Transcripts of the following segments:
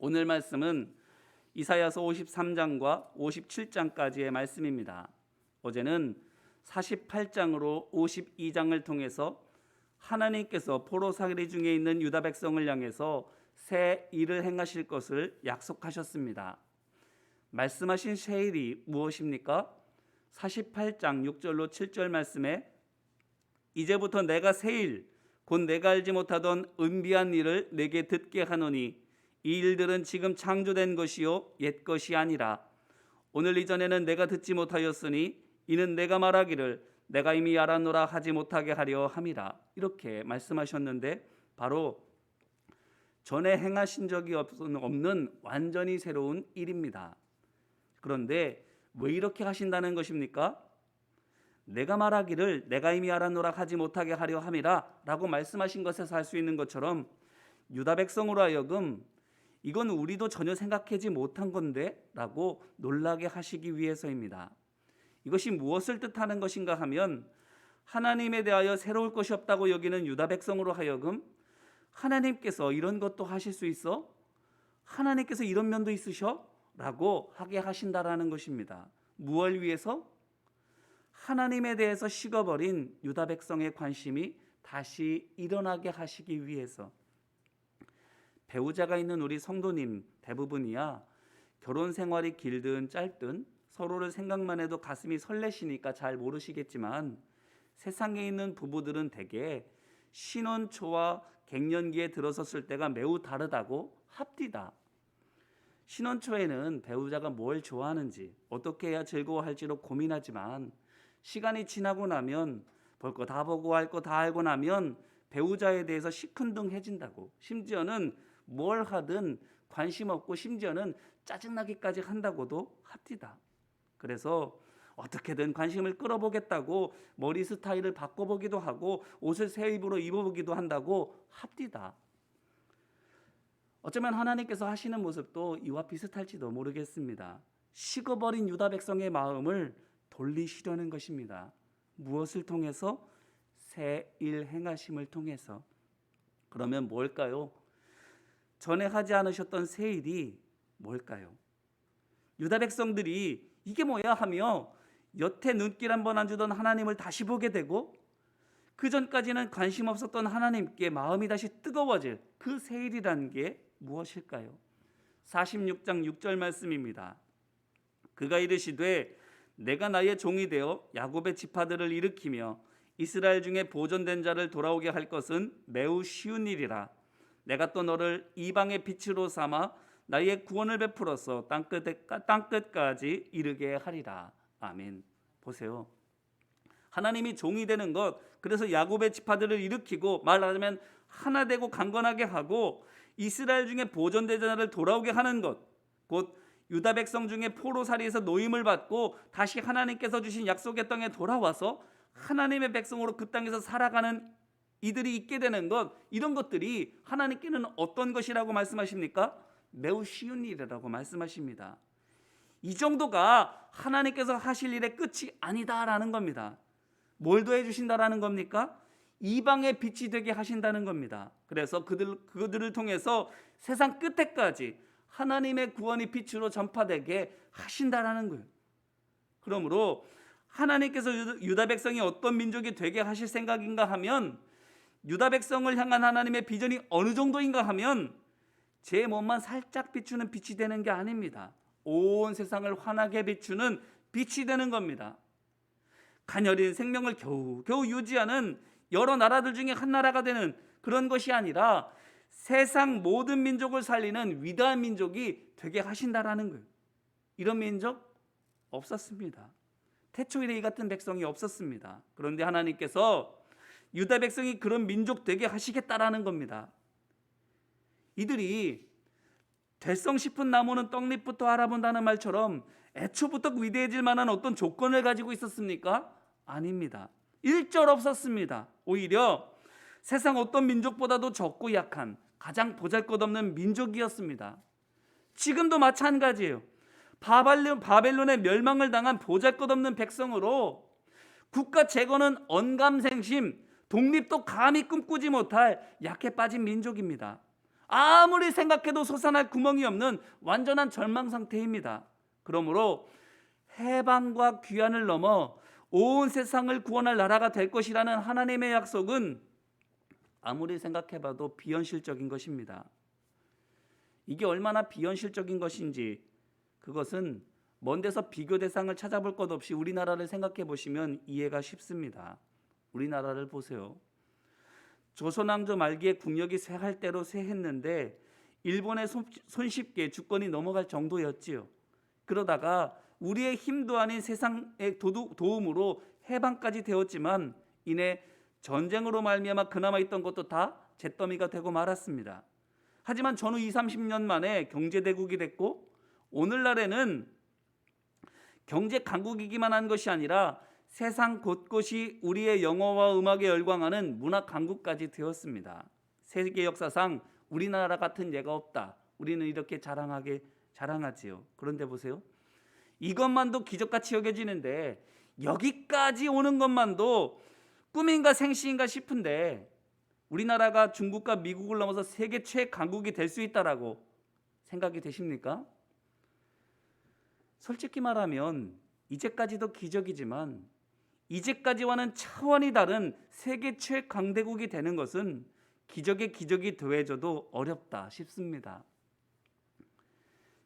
오늘 말씀은 이사야서 53장과 57장까지의 말씀입니다. 어제는 48장으로 52장을 통해서 하나님께서 포로살이 중에 있는 유다 백성을 향해서 새 일을 행하실 것을 약속하셨습니다. 말씀하신 새 일이 무엇입니까? 48장 6절로 7절 말씀에 이제부터 내가 새 일, 곧 내가 알지 못하던 은비한 일을 내게 듣게 하노니 이 일들은 지금 창조된 것이요 옛 것이 아니라 오늘 이전에는 내가 듣지 못하였으니 이는 내가 말하기를 내가 이미 알았노라 하지 못하게 하려 함이라. 이렇게 말씀하셨는데 바로 전에 행하신 적이 없는 완전히 새로운 일입니다. 그런데 왜 이렇게 하신다는 것입니까? 내가 말하기를 내가 이미 알았노라 하지 못하게 하려 함이라 라고 말씀하신 것에서 알 수 있는 것처럼 유다 백성으로 하여금 이건 우리도 전혀 생각하지 못한 건데 라고 놀라게 하시기 위해서입니다. 이것이 무엇을 뜻하는 것인가 하면 하나님에 대하여 새로울 것이 없다고 여기는 유다 백성으로 하여금 하나님께서 이런 것도 하실 수 있어? 하나님께서 이런 면도 있으셔? 라고 하게 하신다라는 것입니다. 무엇을 위해서? 하나님에 대해서 식어버린 유다 백성의 관심이 다시 일어나게 하시기 위해서. 배우자가 있는 우리 성도님 대부분이야 결혼 생활이 길든 짧든 서로를 생각만 해도 가슴이 설레시니까 잘 모르시겠지만 세상에 있는 부부들은 대개 신혼 초와 갱년기에 들어섰을 때가 매우 다르다고 합디다. 신혼 초에는 배우자가 뭘 좋아하는지 어떻게 해야 즐거워할지로 고민하지만 시간이 지나고 나면 볼 거 다 보고 할 거 다 알고 나면 배우자에 대해서 시큰둥해진다고. 심지어는 뭘 하든 관심 없고 심지어는 짜증나기까지 한다고도 합디다. 그래서 어떻게든 관심을 끌어보겠다고 머리 스타일을 바꿔보기도 하고 옷을 새 입으로 입어보기도 한다고 합디다. 어쩌면 하나님께서 하시는 모습도 이와 비슷할지도 모르겠습니다. 식어버린 유다 백성의 마음을 돌리시려는 것입니다. 무엇을 통해서? 새 일 행하심을 통해서. 그러면 뭘까요? 전에 하지 않으셨던 새 일이 뭘까요? 유다 백성들이 이게 뭐야 하며 여태 눈길 한번 안 주던 하나님을 다시 보게 되고 그 전까지는 관심 없었던 하나님께 마음이 다시 뜨거워질 그 새 일이라는 게 무엇일까요? 46장 6절 말씀입니다. 그가 이르시되 내가 나의 종이 되어 야곱의 지파들을 일으키며 이스라엘 중에 보존된 자를 돌아오게 할 것은 매우 쉬운 일이라. 내가 또 너를 이방의 빛으로 삼아 나의 구원을 베풀어서 땅끝까지 이르게 하리라. 아멘. 보세요. 하나님이 종이 되는 것, 그래서 야곱의 지파들을 일으키고 말하자면 하나 되고 강건하게 하고 이스라엘 중에 보존된 자를 돌아오게 하는 것, 곧 유다 백성 중에 포로살이에서 노임을 받고 다시 하나님께서 주신 약속의 땅에 돌아와서 하나님의 백성으로 그 땅에서 살아가는 이들이 있게 되는 것, 이런 것들이 하나님께는 어떤 것이라고 말씀하십니까? 매우 쉬운 일이라고 말씀하십니다. 이 정도가 하나님께서 하실 일의 끝이 아니다라는 겁니다. 뭘 더해 주신다라는 겁니까? 이방의 빛이 되게 하신다는 겁니다. 그래서 그들을 통해서 세상 끝에까지 하나님의 구원이 빛으로 전파되게 하신다라는 거예요. 그러므로 하나님께서 유다 백성이 어떤 민족이 되게 하실 생각인가 하면 유다 백성을 향한 하나님의 비전이 어느 정도인가 하면 제 몸만 살짝 비추는 빛이 되는 게 아닙니다. 온 세상을 환하게 비추는 빛이 되는 겁니다. 가녀린 생명을 겨우 유지하는 여러 나라들 중에 한 나라가 되는 그런 것이 아니라 세상 모든 민족을 살리는 위대한 민족이 되게 하신다라는 거예요. 이런 민족 없었습니다. 태초에 이 같은 백성이 없었습니다. 그런데 하나님께서 유다 백성이 그런 민족 되게 하시겠다라는 겁니다. 이들이 될성 싶은 나무는 떡잎부터 알아본다는 말처럼 애초부터 위대해질 만한 어떤 조건을 가지고 있었습니까? 아닙니다. 일절 없었습니다. 오히려 세상 어떤 민족보다도 적고 약한 가장 보잘것없는 민족이었습니다. 지금도 마찬가지예요. 바벨론의 멸망을 당한 보잘것없는 백성으로 국가 재건은 언감생심, 독립도 감히 꿈꾸지 못할 약해 빠진 민족입니다. 아무리 생각해도 솟아날 구멍이 없는 완전한 절망 상태입니다. 그러므로 해방과 귀환을 넘어 온 세상을 구원할 나라가 될 것이라는 하나님의 약속은 아무리 생각해봐도 비현실적인 것입니다. 이게 얼마나 비현실적인 것인지 그것은 먼 데서 비교 대상을 찾아볼 것 없이 우리나라를 생각해 보시면 이해가 쉽습니다. 우리나라를 보세요. 조선왕조 말기에 국력이 쇠할 대로 쇠했는데 일본에 손쉽게 주권이 넘어갈 정도였지요. 그러다가 우리의 힘도 아닌 세상의 도움으로 해방까지 되었지만 이내 전쟁으로 말미암아 그나마 있던 것도 다 잿더미가 되고 말았습니다. 하지만 전후 20-30년 만에 경제대국이 됐고 오늘날에는 경제 강국이기만 한 것이 아니라 세상 곳곳이 우리의 영어와 음악에 열광하는 문화 강국까지 되었습니다. 세계 역사상 우리나라 같은 예가 없다. 우리는 이렇게 자랑하지요. 그런데 보세요. 이것만도 기적같이 여겨지는데 여기까지 오는 것만도 꿈인가 생시인가 싶은데 우리나라가 중국과 미국을 넘어서 세계 최강국이 될 수 있다라고 생각이 되십니까? 솔직히 말하면 이제까지도 기적이지만 이제까지와는 차원이 다른 세계 최강대국이 되는 것은 기적에 기적이 더해져도 어렵다 싶습니다.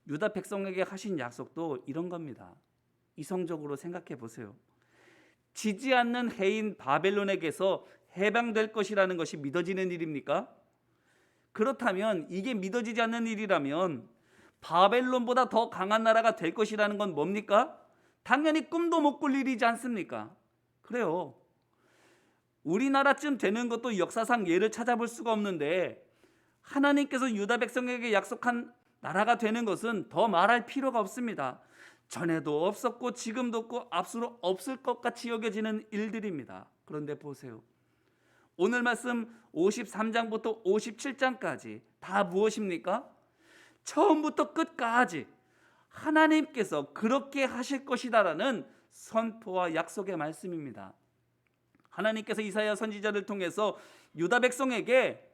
유다 백성에게 하신 약속도 이런 겁니다. 이성적으로 생각해 보세요. 지지 않는 해인 바벨론에게서 해방될 것이라는 것이 믿어지는 일입니까? 그렇다면 이게 믿어지지 않는 일이라면 바벨론보다 더 강한 나라가 될 것이라는 건 뭡니까? 당연히 꿈도 못 꿀 일이지 않습니까? 그래요. 우리나라쯤 되는 것도 역사상 예를 찾아볼 수가 없는데 하나님께서 유다 백성에게 약속한 나라가 되는 것은 더 말할 필요가 없습니다. 전에도 없었고 지금도 없고 앞으로 없을 것 같이 여겨지는 일들입니다. 그런데 보세요. 오늘 말씀 53장부터 57장까지 다 무엇입니까? 처음부터 끝까지 하나님께서 그렇게 하실 것이다라는 선포와 약속의 말씀입니다. 하나님께서 이사야 선지자를 통해서 유다 백성에게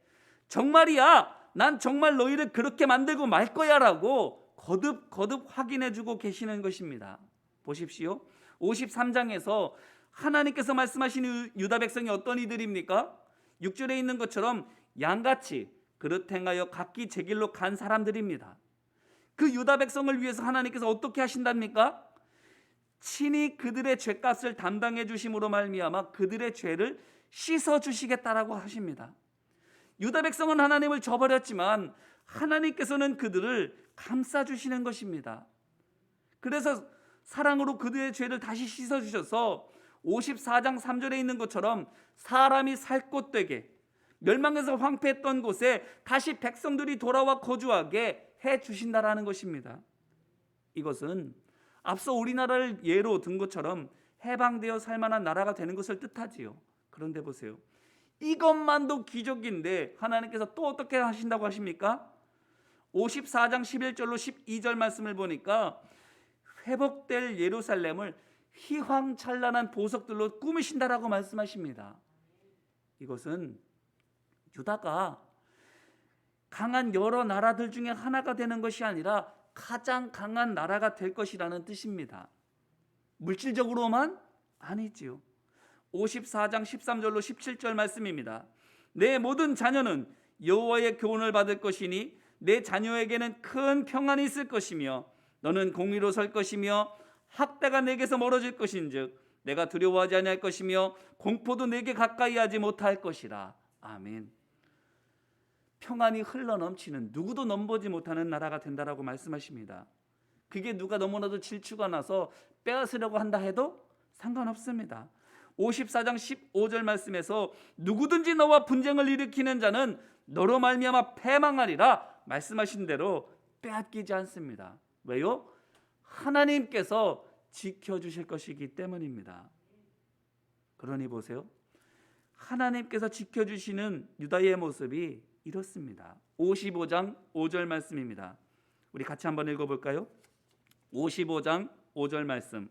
정말이야, 난 정말 너희를 그렇게 만들고 말 거야 라고 거듭 확인해 주고 계시는 것입니다. 보십시오. 53장에서 하나님께서 말씀하신 유다 백성이 어떤 이들입니까? 6절에 있는 것처럼 양같이 그릇 행하여 각기 제 길로 간 사람들입니다. 그 유다 백성을 위해서 하나님께서 어떻게 하신답니까? 친히 그들의 죄값을 담당해 주심으로 말미암아 그들의 죄를 씻어 주시겠다라고 하십니다. 유다 백성은 하나님을 저버렸지만 하나님께서는 그들을 감싸 주시는 것입니다. 그래서 사랑으로 그들의 죄를 다시 씻어 주셔서 54장 3절에 있는 것처럼 사람이 살 곳 되게 멸망해서 황폐했던 곳에 다시 백성들이 돌아와 거주하게 해 주신다라는 것입니다. 이것은 앞서 우리나라를 예로 든 것처럼 해방되어 살만한 나라가 되는 것을 뜻하지요. 그런데 보세요. 이것만도 기적인데 하나님께서 또 어떻게 하신다고 하십니까? 54장 11절로 12절 말씀을 보니까 회복될 예루살렘을 휘황찬란한 보석들로 꾸미신다라고 말씀하십니다. 이것은 유다가 강한 여러 나라들 중에 하나가 되는 것이 아니라 가장 강한 나라가 될 것이라는 뜻입니다. 물질적으로만 아니지요. 54장 13절로 17절 말씀입니다. 내 모든 자녀는 여호와의 교훈을 받을 것이니 내 자녀에게는 큰 평안이 있을 것이며 너는 공의로 설 것이며 학대가 내게서 멀어질 것인즉 내가 두려워하지 아니할 것이며 공포도 내게 가까이 하지 못할 것이라. 아멘. 평안이 흘러넘치는 누구도 넘보지 못하는 나라가 된다라고 말씀하십니다. 그게 누가 너무나도 질투가 나서 빼앗으려고 한다 해도 상관없습니다. 54장 15절 말씀에서 누구든지 너와 분쟁을 일으키는 자는 너로 말미암아 패망하리라 말씀하신 대로 빼앗기지 않습니다. 왜요? 하나님께서 지켜주실 것이기 때문입니다. 그러니 보세요. 하나님께서 지켜주시는 유다의 모습이 이렇습니다. 55장 5절 말씀입니다. 우리 같이 한번 읽어볼까요? 55장 5절 말씀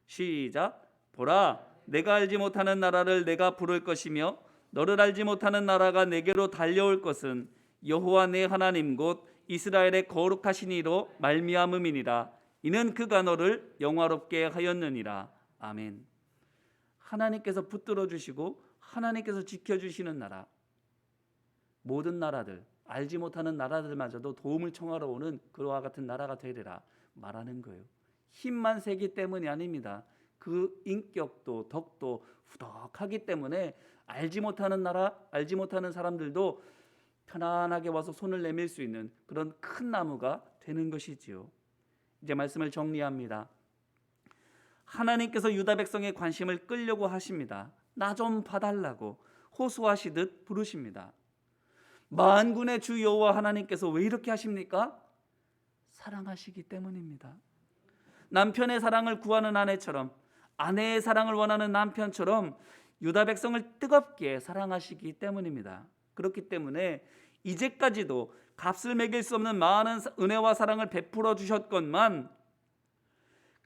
시작. 보라, 내가 알지 못하는 나라를 내가 부를 것이며 너를 알지 못하는 나라가 내게로 달려올 것은 여호와 내 하나님 곧 이스라엘의 거룩하신 이로 말미암음이니라. 이는 그가 너를 영화롭게 하였느니라. 아멘. 하나님께서 붙들어 주시고 하나님께서 지켜주시는 나라, 모든 나라들, 알지 못하는 나라들마저도 도움을 청하러 오는 그와 같은 나라가 되리라 말하는 거예요. 힘만 세기 때문이 아닙니다. 그 인격도 덕도 후덕하기 때문에 알지 못하는 나라, 알지 못하는 사람들도 편안하게 와서 손을 내밀 수 있는 그런 큰 나무가 되는 것이지요. 이제 말씀을 정리합니다. 하나님께서 유다 백성의 관심을 끌려고 하십니다. 나 좀 봐달라고 호소하시듯 부르십니다. 만군의 주 여호와 하나님께서 왜 이렇게 하십니까? 사랑하시기 때문입니다. 남편의 사랑을 구하는 아내처럼, 아내의 사랑을 원하는 남편처럼 유다 백성을 뜨겁게 사랑하시기 때문입니다. 그렇기 때문에 이제까지도 값을 매길 수 없는 많은 은혜와 사랑을 베풀어 주셨건만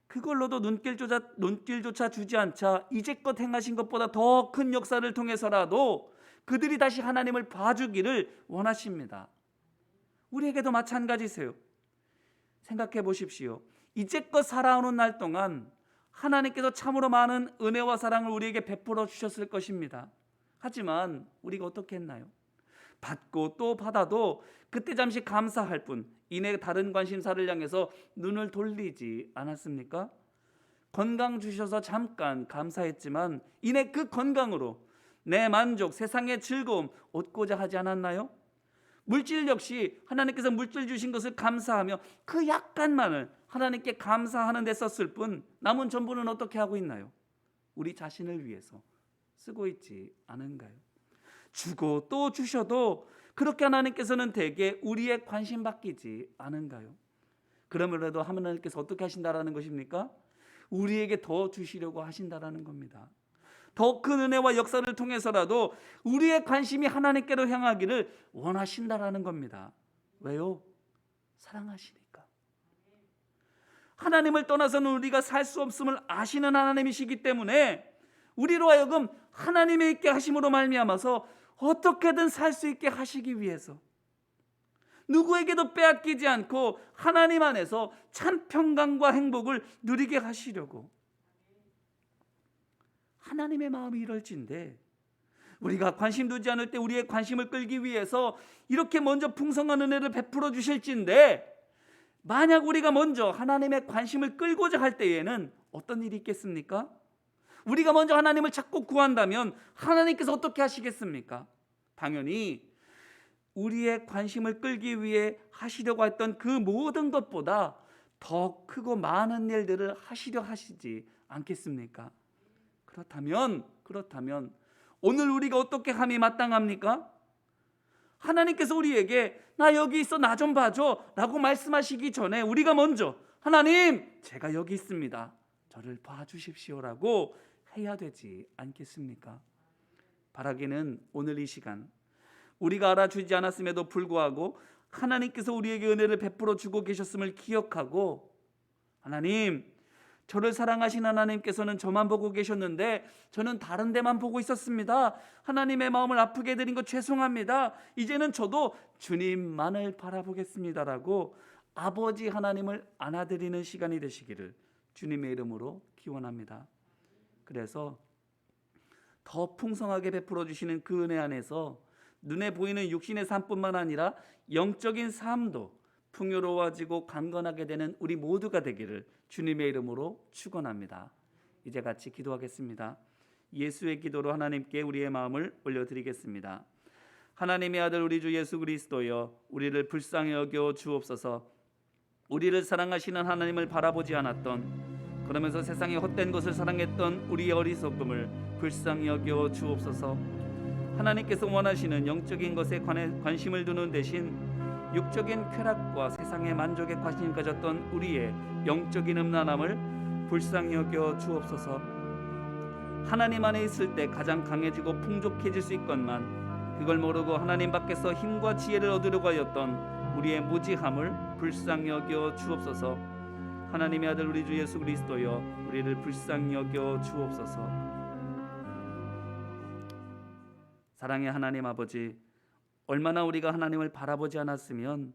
그걸로도 눈길조차 주지 않자 이제껏 행하신 것보다 더 큰 역사를 통해서라도 그들이 다시 하나님을 봐주기를 원하십니다. 우리에게도 마찬가지세요. 생각해 보십시오. 이제껏 살아오는 날 동안 하나님께서 참으로 많은 은혜와 사랑을 우리에게 베풀어 주셨을 것입니다. 하지만 우리가 어떻게 했나요? 받고 또 받아도 그때 잠시 감사할 뿐 이내 다른 관심사를 향해서 눈을 돌리지 않았습니까? 건강 주셔서 잠깐 감사했지만 이내 그 건강으로 내 만족, 세상의 즐거움 얻고자 하지 않았나요? 물질 역시 하나님께서 물질 주신 것을 감사하며 그 약간만을 하나님께 감사하는 데 썼을 뿐 남은 전부는 어떻게 하고 있나요? 우리 자신을 위해서 쓰고 있지 않은가요? 주고 또 주셔도 그렇게 하나님께서는 대개 우리의 관심 바뀌지 않은가요? 그러므로도 하나님께서 어떻게 하신다라는 것입니까? 우리에게 더 주시려고 하신다라는 겁니다. 더 큰 은혜와 역사를 통해서라도 우리의 관심이 하나님께로 향하기를 원하신다라는 겁니다. 왜요? 사랑하시니까. 하나님을 떠나서는 우리가 살 수 없음을 아시는 하나님이시기 때문에 우리로 하여금 하나님의 있게 하심으로 말미암아서 어떻게든 살 수 있게 하시기 위해서 누구에게도 빼앗기지 않고 하나님 안에서 참 평강과 행복을 누리게 하시려고 하나님의 마음이 이럴진데 우리가 관심 두지 않을 때 우리의 관심을 끌기 위해서 이렇게 먼저 풍성한 은혜를 베풀어 주실진데 만약 우리가 먼저 하나님의 관심을 끌고자 할 때에는 어떤 일이 있겠습니까? 우리가 먼저 하나님을 찾고 구한다면 하나님께서 어떻게 하시겠습니까? 당연히 우리의 관심을 끌기 위해 하시려고 했던 그 모든 것보다 더 크고 많은 일들을 하시려 하시지 않겠습니까? 그렇다면 오늘 우리가 어떻게 함이 마땅합니까? 하나님께서 우리에게 나 여기 있어 나 좀 봐줘 라고 말씀하시기 전에 우리가 먼저 하나님 제가 여기 있습니다 저를 봐주십시오라고 해야 되지 않겠습니까? 바라기는 오늘 이 시간 우리가 알아주지 않았음에도 불구하고 하나님께서 우리에게 은혜를 베풀어 주고 계셨음을 기억하고 하나님 저를 사랑하신 하나님께서는 저만 보고 계셨는데 저는 다른 데만 보고 있었습니다. 하나님의 마음을 아프게 해드린 것 죄송합니다. 이제는 저도 주님만을 바라보겠습니다라고 아버지 하나님을 안아드리는 시간이 되시기를 주님의 이름으로 기원합니다. 그래서 더 풍성하게 베풀어 주시는 그 은혜 안에서 눈에 보이는 육신의 삶뿐만 아니라 영적인 삶도 풍요로워지고 강건하게 되는 우리 모두가 되기를 주님의 이름으로 축원합니다. 이제 같이 기도하겠습니다. 예수의 기도로 하나님께 우리의 마음을 올려드리겠습니다. 하나님의 아들 우리 주 예수 그리스도여 우리를 불쌍히 여겨 주옵소서. 우리를 사랑하시는 하나님을 바라보지 않았던 그러면서 세상의 헛된 것을 사랑했던 우리의 어리석음을 불쌍히 여겨 주옵소서. 하나님께서 원하시는 영적인 것에 관심을 두는 대신 육적인 쾌락과 세상의 만족에 관심 가졌던 우리의 영적인 음란함을 불쌍히 여겨 주옵소서. 하나님 안에 있을 때 가장 강해지고 풍족해질 수 있건만 그걸 모르고 하나님 밖에서 힘과 지혜를 얻으려고 하였던 우리의 무지함을 불쌍히 여겨 주옵소서. 하나님의 아들 우리 주 예수 그리스도여 우리를 불쌍히 여겨 주옵소서. 사랑의 하나님 아버지, 얼마나 우리가 하나님을 바라보지 않았으면,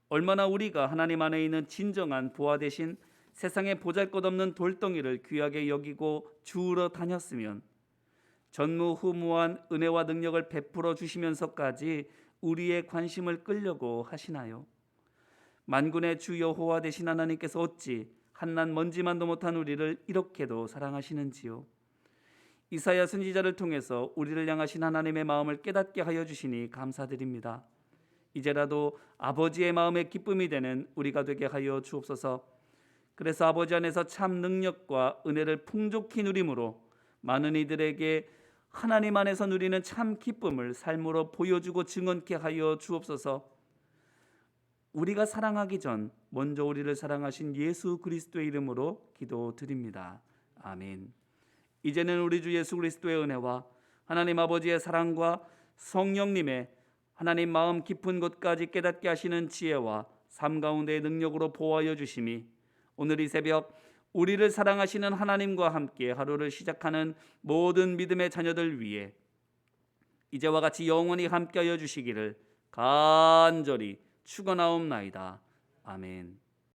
얼마나 우리가 하나님 안에 있는 진정한 부하 되신 세상에 보잘것없는 돌덩이를 귀하게 여기고 주우러 다녔으면, 전무후무한 은혜와 능력을 베풀어 주시면서까지 우리의 관심을 끌려고 하시나요? 만군의 주 여호와 되신 하나님께서 어찌 한낱 먼지만도 못한 우리를 이렇게도 사랑하시는지요? 이사야 선지자를 통해서 우리를 향하신 하나님의 마음을 깨닫게 하여 주시니 감사드립니다. 이제라도 아버지의 마음의 기쁨이 되는 우리가 되게 하여 주옵소서. 그래서 아버지 안에서 참 능력과 은혜를 풍족히 누림으로 많은 이들에게 하나님 안에서 누리는 참 기쁨을 삶으로 보여주고 증언케 하여 주옵소서. 우리가 사랑하기 전 먼저 우리를 사랑하신 예수 그리스도의 이름으로 기도드립니다. 아멘. 이제는 우리 주 예수 그리스도의 은혜와 하나님 아버지의 사랑과 성령님의 하나님 마음 깊은 곳까지 깨닫게 하시는 지혜와 삶 가운데의 능력으로 보호하여 주심이 오늘 이 새벽 우리를 사랑하시는 하나님과 함께 하루를 시작하는 모든 믿음의 자녀들 위해 이제와 같이 영원히 함께하여 주시기를 간절히 축원하옵나이다. 아멘.